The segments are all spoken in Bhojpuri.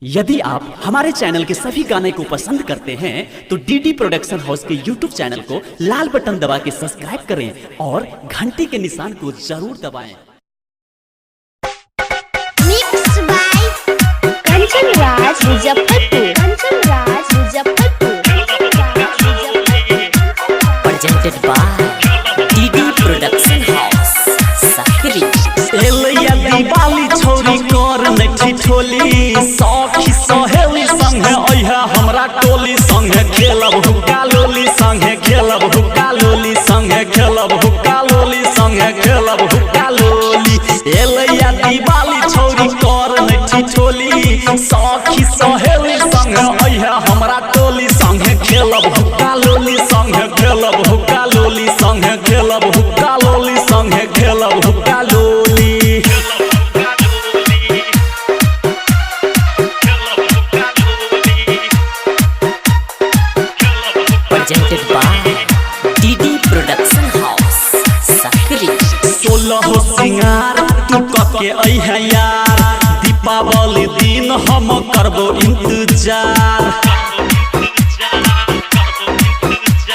यदि आप हमारे चैनल के सभी गाने को पसंद करते हैं तो डीडी प्रोडक्शन हाउस के यूट्यूब चैनल को लाल बटन दबा के सब्सक्राइब करें और घंटी के निशान को जरूर दबाएं। Mix by Kanchan Raj Muzaffarpur. Presented by DD production house Sakri. एलैया दिवाली छोरी कर नठी ठोली सखी सहेली संगे अइहा हमरा टोली संगे खेलब हुक्का लोली संगे खेलब हुक्का लोली संगे खेलब हुक्का लोली संगे खेलब हुक्का लोली। एलैया दिवाली छोरी कर नठी ठोली सखी सहेली संगे अइहा हमरा टोली संगे खेलब हुक्का लोली संगे खेलब हुक्का लोली संगे खेलब हुक्का लोली संगे खेलब हुक्का लोली। Presented by DD Production House सकरी। 16 सिंगार तू कके अइहा यार दीपावली दिन हम करबो इंतजार।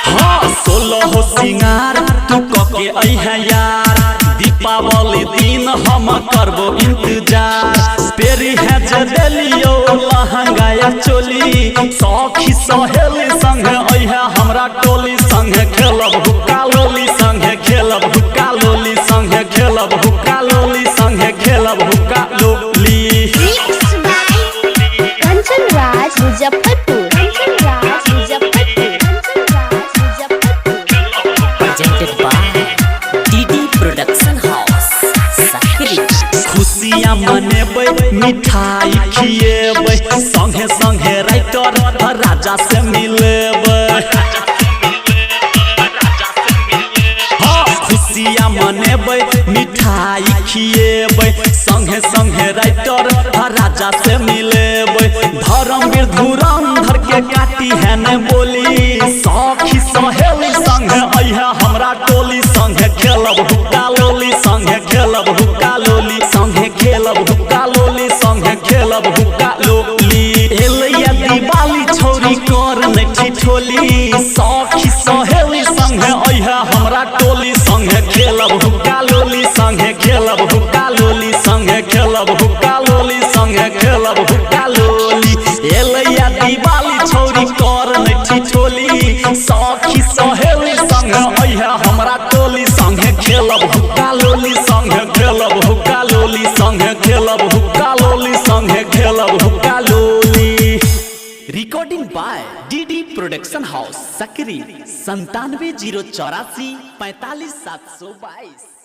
हाँ 16 सिंगार तू कके अइहा यार दीपावली दिन हम करबो इंतजार। पेरी है जदेलियो लहंगा या चोली सखी सहेली संगे अइहा हमरा टोली संगे खेलब हुक्का लोली संगे खेलब हुक्का लोली संगे खेलब हुक्का लोली संगे खेलब हुक्का लोली। Mix by Kanchan Raj Muzaffarpur. Presented by DD Production House Sakri. खुशियाँ मनेबै मिठाई खिएबै संगे संगे राइटर राजा से मिलेबै। हाँ खुशियाँ मनेबै मिठाई खिएबै संगे संगे राइटर राजा से मिलेबै। धर्मवीर धुरंधर के काटी है न बोली सखी सहेली संगे अइहा हमरा टोली संगे खेलब हुक्का लोली संगे खेलब हुक्का लोली संगे खेलब हुक्का लोली संगे खेलब हुक्का लोली। एलैया दिवाली छोरी कर नठी ठोली सखी सहेली संगे अइहा हमरा टोली संगे खेलब हुक्का लोली संगे खेलब हुक्का लोली संगे खेलब हुक्का लोली संगे खेलब हुक्का लोली। एलैया दिवाली छोरी कर नठी ठोली सखी सहेली संगे अइहा हमरा टोली संगे खेलब हुक्का लोली संगे खेलब हुक्का लोली संगे खेलब हुक्का लोली संगे खेलब हुक्का लोली। Recording by DD production house Sakri 97 084 45 722।